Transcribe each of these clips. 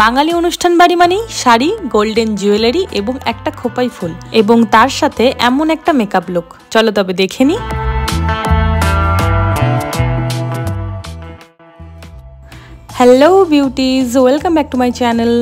বাঙালি অনুষ্ঠান বাড়ি মানেই শাড়ি, গোল্ডেন জুয়েলারি এবং একটা খোপাই ফুল এবং তার সাথে এমন একটা মেকআপ লুক। চলো তবে দেখে নি। Hello beauties, welcome back to my channel.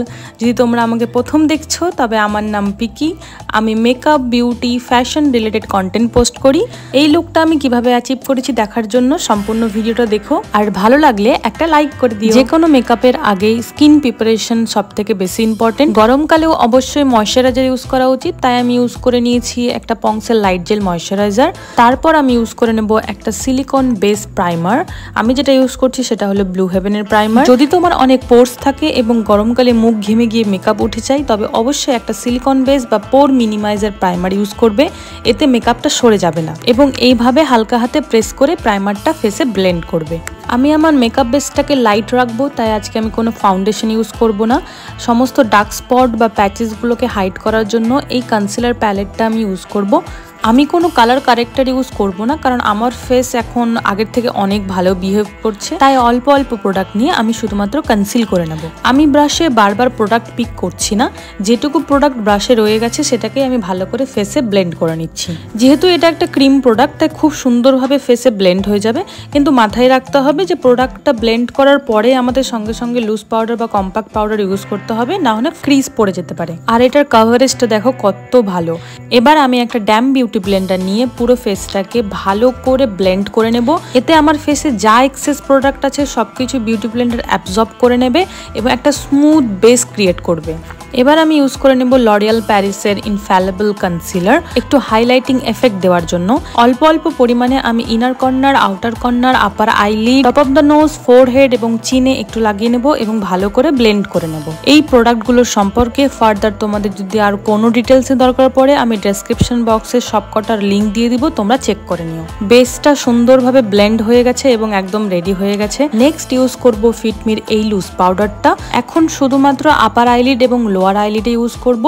যদি তোমরা আমাকে প্রথম দেখছো তবে আমার নাম পিকি। আমি makeup, beauty, fashion related content post করি। এই লুকটা আমি কিভাবে অ্যাচিভ করেছি দেখার জন্য সম্পূর্ণ ভিডিওটা দেখো, আর ভালো লাগলে একটা লাইক করে দিও। যে কোনো মেকআপের আগেই স্কিন প্রিপারেশন সব থেকে বেশি ইম্পর্টেন্ট। গরমকালেও অবশ্যই ময়শ্চারাইজার ইউজ করা উচিত, তাই আমি ইউজ করে নিয়েছি একটা পংসের লাইট জেল ময়শ্চারাইজার। তারপর আমি ইউজ করে নেব একটা সিলিকন বেস প্রাইমার। আমি যেটা ইউজ করছি সেটা হলো ব্লু হেভেনের প্রাইমার। যদি তোমার অনেক পোর্স থাকে এবং গরমকালে মুখ ঘেমে গিয়ে মেকআপ উঠে যায় তবে অবশ্যই একটা সিলিকন বেস বা পোর মিনিমাইজার প্রাইমার ইউজ করবে, এতে মেকআপটা সরে যাবে না। এবং এইভাবে হালকা হাতে প্রেস করে প্রাইমারটা ফেসে ব্লেন্ড করবে। আমি আমার মেকআপ বেসটাকে লাইট রাখবো, তাই আজকে আমি কোনো ফাউন্ডেশন ইউজ করব না। সমস্ত ডার্ক স্পট বা প্যাচেসগুলোকে হাইড করার জন্য এই কনসিলার প্যালেটটা আমি ইউজ করব। আমি কোনো কালার কারেক্টার ইউজ করব না, কারণ আমার ফেস এখন আগের থেকে অনেক ভালো বিহেভ করছে, তাই অল্প অল্প প্রোডাক্ট নিয়ে আমি শুধুমাত্র কনসিল করে নেব। আমি ব্রাশে বারবার প্রোডাক্ট পিক করছি না, যেটুকু প্রোডাক্ট ব্রাশে রয়ে গেছে সেটাকে আমি ভালো করে ফেসে ব্লেন্ড করে নিচ্ছি। যেহেতু এটা একটা ক্রিম প্রোডাক্ট তাই খুব সুন্দরভাবে ফেসে ব্লেন্ড হয়ে যাবে, কিন্তু মাথায় রাখতে হবে যে প্রোডাক্টটা ব্লেন্ড করার পরে আমাদের সঙ্গে সঙ্গে লুজ পাউডার বা কম্প্যাক্ট পাউডার ইউজ করতে হবে, না হলে ক্রিজ পড়ে যেতে পারে। আর এটার কভারেজটা দেখো কত ভালো। এবার আমি একটা ড্যাম বিউটি ব্লেন্ডার নিয়ে পুরো ফেসটাকে ভালো করে ব্লেন্ড করে নেব। এতে আমার ফেসে যা এক্সেস প্রোডাক্ট আছে সবকিছু বিউটি ব্লেন্ডার অ্যাবজর্ব করে নেবে এবং একটা স্মুথ বেস ক্রিয়েট করবে। এবার আমি ইউজ করে নেব লরিয়াল প্যারিসের ইনফ্যালেবল কনসিলার, একটু হাইলাইটিং এফেক্ট দেওয়ার জন্য। অল্প অল্প পরিমাণে আমি inner corner, outer corner, upper eyelid, top of the nose, forehead এবং চিনে একটু লাগিয়ে নেব এবং ভালো করে ব্লেন্ড করে নেব। এই প্রোডাক্টগুলোর সম্পর্কে ফার্দার তোমাদের যদি আর কোনো ডিটেলসে দরকার পড়ে আমি ডেসক্রিপশন বক্সে সবকটার লিঙ্ক দিয়ে দিব, তোমরা চেক করে নিও। বেসটা সুন্দরভাবে ব্লেন্ড হয়ে গেছে এবং একদম রেডি হয়ে গেছে। নেক্সট ইউজ করব ফিটমির এই লুজ পাউডারটা। এখন শুধুমাত্র আপার আইলিড এবং লোয়ার আইলিডে ইউজ করব।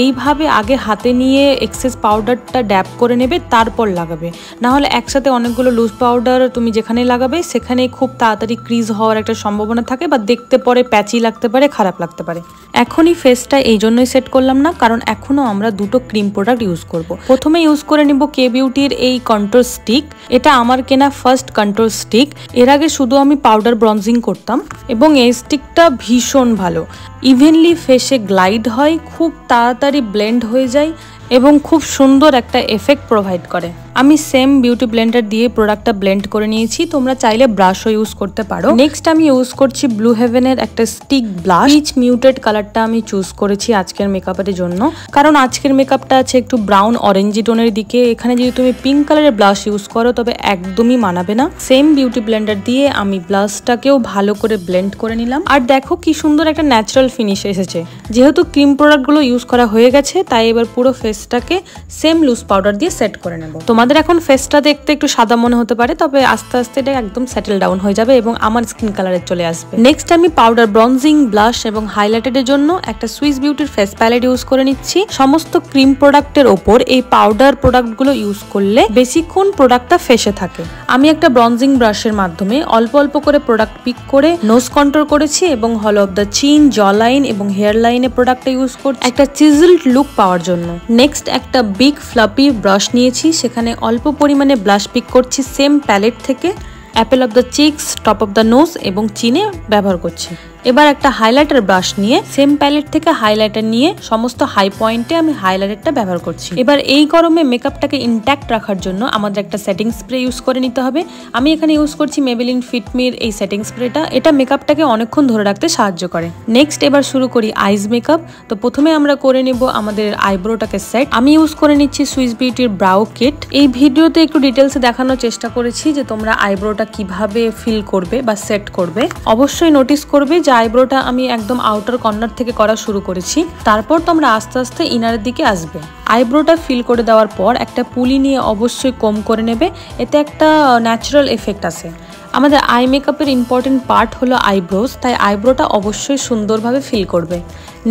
এইভাবে আগে হাতে নিয়ে এক্সেস পাউডারটা ড্যাব করে নেবে, তারপর লাগাবে। না হলে একসাথে অনেকগুলো লুজ পাউডার তুমি যেখানে লাগাবে সেখানে খুব তাড়াতাড়ি ক্রিজ হওয়ার একটা সম্ভাবনা থাকে, বা দেখতে পরে প্যাচি লাগতে পারে, খারাপ লাগতে পারে। এখনই ফেসটা এই জন্যই সেট করলাম না, কারণ এখনো আমরা দুটো ক্রিম প্রোডাক্ট ইউজ করব। প্রথমে ইউজ করে নিব কে বিউটির এই কন্ট্রোল স্টিক। এটা আমার কেনা ফার্স্ট কন্ট্রোল স্টিক। এর আগে শুধু আমি পাউডার ব্রঞ্জিং করতাম এবং এই স্টিকটা ভীষণ ভালো। ইভেনলি ফেসে গ্লাইড হয়, খুব তাড়াতাড়ি ব্লেন্ড হয়ে যায় এবং খুব সুন্দর একটা এফেক্ট প্রোভাইড করে। আমি সেম বিউটি ব্লেন্ডার দিয়ে প্রোডাক্টটা ব্লেন্ড করে নিয়েছি, তোমরা চাইলে ব্রাশও ইউজ করতে পারো। নেক্সট আমি ইউজ করছি ব্লু হেভেনের একটা স্টিক ব্লাশ। পিচ মিউটেড কালারটা আমি চুজ করেছি আজকের মেকআপের জন্য, কারণ আজকের মেকআপটা আছে একটু ব্রাউন অরেঞ্জি টোনের দিকে। এখানে যদি তুমি পিঙ্ক কালারের ব্লাশ ইউজ করো তবে একদমই মানাবে না। সেম বিউটি ব্লেন্ডার দিয়ে আমি ব্লাশটাকেও ভালো করে ব্লেন্ড করে নিলাম। আর দেখো কি সুন্দর একটা ন্যাচারাল ফিনিশ এসেছে। যেহেতু ক্রিম প্রোডাক্টগুলো ইউজ করা হয়ে গেছে তাই এবার পুরো ফেসটাকে সেম লুজ পাউডার দিয়ে সেট করে নেব। তোমাদের এখন ফেসটা দেখতে একটু সাদা মনে হতে পারে, তবে আস্তে আস্তে এটা একদম সেটেল ডাউন হয়ে যাবে এবং আমার স্কিন কালারে চলে আসবে। নেক্সট আমি পাউডার ব্রঞ্জিং, ব্লাশ এবং হাইলাইটের জন্য একটা সুইস বিউটির ফেস প্যালেট ইউজ করে নিচ্ছি। সমস্ত ক্রিম প্রোডাক্টের ওপর এই পাউডার প্রোডাক্টগুলো ইউজ করলে বেশিক্ষণ প্রোডাক্টটা ফেসে থাকে। আমি একটা ব্রঞ্জিং ব্রাশের মাধ্যমে অল্প অল্প করে প্রোডাক্ট পিক করে নোজ কন্ট্রোল করেছি এবং হলো অফ দ্য চিন, জ লাইন এবং হেয়ার লাইনে প্রোডাক্টটা ইউজ করছি একটা চিজলড লুক পাওয়ার জন্য। নেক্সট একটা বিগ ফ্লাপি ব্রাশ নিয়েছি, সেখানে অল্প পরিমাণে ব্লাশ পিক করছি সেম প্যালেট থেকে। Apple of the cheeks, top of the nose এবং চিনে ব্যবহার করছি। এবার একটা হাইলাইটার ব্রাশ নিয়ে সেম প্যালেট থেকে হাইলাইটার নিয়ে সমস্ত হাই পয়েন্টে আমি হাইলাইটারটা ব্যবহার করছি। এবার এই গরমে মেকআপটাকে ইনট্যাক্ট রাখার জন্য আমাদের একটা সেটিং স্প্রে ইউজ করে নিতে হবে। আমি এখানে ইউজ করছি মেবেলিন ফিটমির এই সেটিং স্প্রেটা। এটা মেকআপটাকে অনেকক্ষণ ধরে রাখতে সাহায্য করে। নেক্সট এবার শুরু করি আইজ মেকআপ। তো প্রথমে আমরা করে নেব আমাদের আইব্রোটাকে সেট। আমি ইউজ করে নিচ্ছি সুইস বিউটির ব্রাউ কিট। এই ভিডিওতে একটু ডিটেলসে দেখানোর চেষ্টা করেছি যে তোমরা আইব্রোটা কিভাবে ফিল করবে বা সেট করবে। অবশ্যই নোটিস করবে যে আইব্রোটা আমি একদম আউটার কর্নার থেকে করা শুরু করেছি, তারপর তোমরা আস্তে আস্তে ইনারের দিকে আসবে। আইব্রোটা ফিল করে দেওয়ার পর একটা পুলি নিয়ে অবশ্যই কম করে নেবে, এতে একটা ন্যাচারাল এফেক্ট আসে। আমাদের আই মেকআপের ইম্পর্টেন্ট পার্ট হলো আইব্রোজ, তাই আইব্রোটা অবশ্যই সুন্দরভাবে ফিল করবে।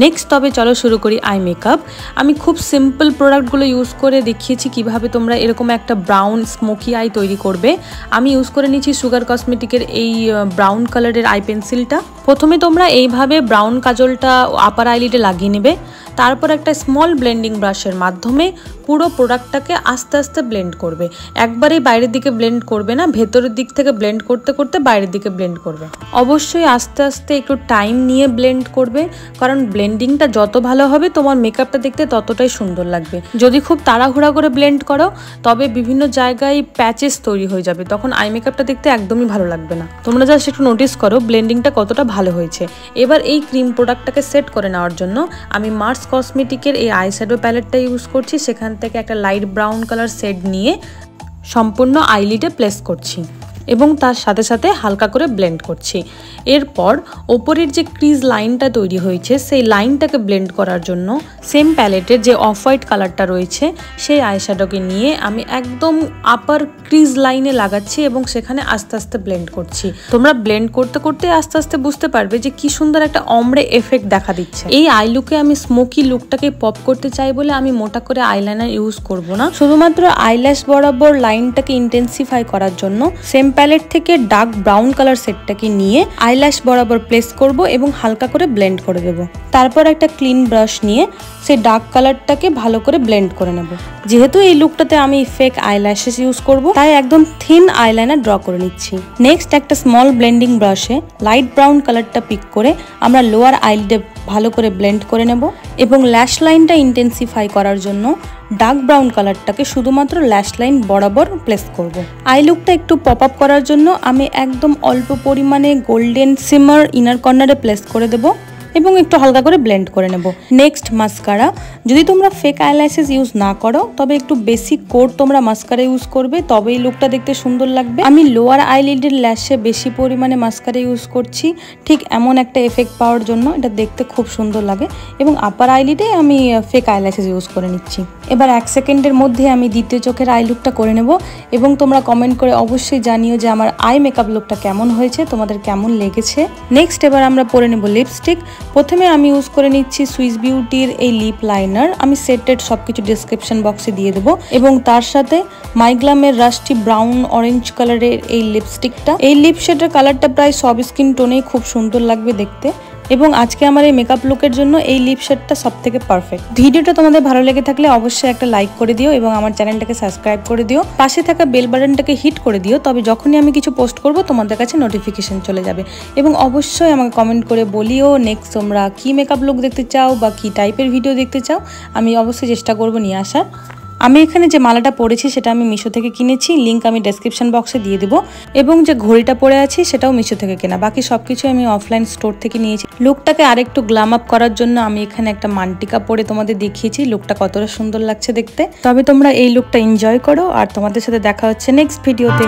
নেক্সট তবে চলো শুরু করি আই মেকআপ। আমি খুব সিম্পল প্রোডাক্টগুলো ইউজ করে দেখিয়েছি কিভাবে তোমরা এরকম একটা ব্রাউন স্মোকি আই তৈরি করবে। আমি ইউজ করে নিয়েছি সুগার কসমেটিকের এই ব্রাউন কালারের আই পেন্সিলটা। প্রথমে তোমরা এইভাবে ব্রাউন কাজলটা আপার আইলিডে লাগিয়ে নেবে, তারপর একটা স্মল ব্লেন্ডিং ব্রাশের মাধ্যমে পুরো প্রোডাক্টটাকে আস্তে আস্তে ব্লেন্ড করবে। একবারেই বাইরের দিকে ব্লেন্ড করবে না, ভেতরের দিক থেকে ব্লেন্ড করতে করতে বাইরের দিকে ব্লেন্ড করবে। অবশ্যই আস্তে আস্তে একটু টাইম নিয়ে ব্লেন্ড করবে, কারণ ব্লেন্ডিংটা যত ভালো হবে তোমার মেকআপটা দেখতে ততটাই সুন্দর লাগবে। যদি খুব তাড়াহুড়া করে ব্লেন্ড করো তবে বিভিন্ন জায়গায় প্যাচেস তৈরি হয়ে যাবে, তখন আই মেকআপটা দেখতে একদমই ভালো লাগবে না। তোমরা জাস্ট একটু নোটিস করো ব্লেন্ডিংটা কতটা ভালো হয়েছে। এবার এই ক্রিম প্রোডাক্টটাকে সেট করে নেওয়ার জন্য আমি মার্স কসমেটিকের এই আই শ্যাডো প্যালেটটা ইউজ করছি। সেখান থেকে একটা লাইট ব্রাউন কালার শেড নিয়ে সম্পূর্ণ আইলিডে প্লেস করছি এবং তার সাথে সাথে হালকা করে ব্লেন্ড করছি। এরপর ওপরের যে ক্রিজ লাইনটা তৈরি হয়েছে সেই লাইনটাকে ব্লেন্ড করার জন্য সেম প্যালেটের যে অফ হোয়াইট কালারটা রয়েছে সেই আইশ্যাডোকে নিয়ে আমি একদম আপার ক্রিজ লাইনে লাগাচ্ছি এবং সেখানে আস্তে আস্তে ব্লেন্ড করছি। তোমরা ব্লেন্ড করতে করতে আস্তে আস্তে বুঝতে পারবে যে কি সুন্দর একটা অমড়ে এফেক্ট দেখা দিচ্ছে। এই আই লুকে আমি স্মোকি লুকটাকে পপ করতে চাই বলে আমি মোটা করে আইলাইনার ইউজ করব না, শুধুমাত্র আইল্যাশ বরাবর লাইনটাকে ইন্টেন্সিফাই করার জন্য সেম প্যালেট থেকে ডার্ক ব্রাউন কালার সেটটাকে নিয়ে আইল্যাশ বরাবর প্লেস করব এবং হালকা করে ব্লেন্ড করে দেব। তারপর একটা ক্লিন ব্রাশ নিয়ে সেই ডার্ক কালারটাকে ভালো করে ব্লেন্ড করে নেব। যেহেতু এই লুকটাতে আমি ফেক আইল্যাশেস ইউজ করব তাই একদম থিন আইলাইনার ড্র করে নিচ্ছি। নেক্সট একটা স্মল ব্লেন্ডিং ব্রাশে লাইট ব্রাউন কালারটা পিক করে আমরা লোয়ার আইলিডে ভালো করে ব্লেন্ড করে নেব এবং ল্যাশ লাইনটা ইন্টেন্সিফাই করার জন্য ডার্ক ব্রাউন কালারটাকে শুধুমাত্র ল্যাশ লাইন বরাবর প্লেস করব। আই লুকটা একটু পপ আপ করার জন্য আমি একদম অল্প পরিমাণে গোল্ডেন সিমার ইনার কর্নারে প্লেস করে দেব এবং একটু হালকা করে ব্লেন্ড করে নেব। Next mascara. যদি তোমরা ফেক আইল্যাশেস ইউজ না করো তবে একটু বেসিক কোড তোমরা মাস্কারা ইউজ করবে, তবে এই লুকটা দেখতে সুন্দর লাগবে। আমি লোয়ার আইলিডের ল্যাশে বেশি পরিমাণে মাস্কারা ইউজ করছি ঠিক এমন একটা এফেক্ট পাওয়ার জন্য, এটা দেখতে খুব সুন্দর লাগে। এবং আপার আইলিডে আমি ফেক আইল্যাশেস ইউজ করে নিচ্ছি। এবার 1 সেকেন্ডের মধ্যে আমি দ্বিতীয় চোখের আই লুকটা করে নেব এবং তোমরা কমেন্ট করে অবশ্যই জানিও যে আমার আই মেকআপ লুকটা কেমন হয়েছে, তোমাদের কেমন লেগেছে। নেক্সট এবার আমরা পরে নেব লিপস্টিক। প্রথমে আমি ইউজ করে নিচ্ছি সুইস বিউটির এই লিপ লাইনার। আমি সেটেড সবকিছু ডেসক্রিপশন বক্সে দিয়ে দেবো এবং তার সাথে মাইগ্লামের রাস্টি ব্রাউন অরেঞ্জ কালারের এই লিপস্টিকটা। এই লিপ শেডের কালারটা প্রায় সব স্কিন টোনেই খুব সুন্দর লাগবে দেখতে এবং আজকে আমার এই মেকআপ লুকের জন্য এই লিপ শেডটা সবথেকে পারফেক্ট। ভিডিওটা তোমাদের ভালো লেগে থাকলে অবশ্যই একটা লাইক করে দিও এবং আমার চ্যানেলটাকে সাবস্ক্রাইব করে দিও। পাশে থাকা বেল বাটনটাকে হিট করে দিও, তবে যখনই আমি কিছু পোস্ট করব তোমাদের কাছে নোটিফিকেশন চলে যাবে। এবং অবশ্যই আমাকে কমেন্ট করে বলিও নেক্সট তোমরা কি মেকআপ লুক দেখতে চাও বা কি টাইপের ভিডিও দেখতে চাও, আমি অবশ্যই চেষ্টা করব নিয়ে আসার। আমি এখানে যে মালাটা পরেছি সেটা আমি মিশো থেকে কিনেছি, লিঙ্ক আমি ডেসক্রিপশন বক্সে দিয়ে দেবো। এবং যে ঘড়িটা পরে আছি সেটাও মিশো থেকে কেনা, বাকি সবকিছু আমি অফলাইন স্টোর থেকে নিয়েছি। লুকটাকে আরেকটু গ্ল্যাম আপ করার জন্য আমি এখানে একটা মান্টিকা পরে তোমাদের দেখিয়েছি লুকটা কতটা সুন্দর লাগছে দেখতে। তবে তোমরা এই লুকটা এনজয় করো আর তোমাদের সাথে দেখা হচ্ছে নেক্সট ভিডিওতে।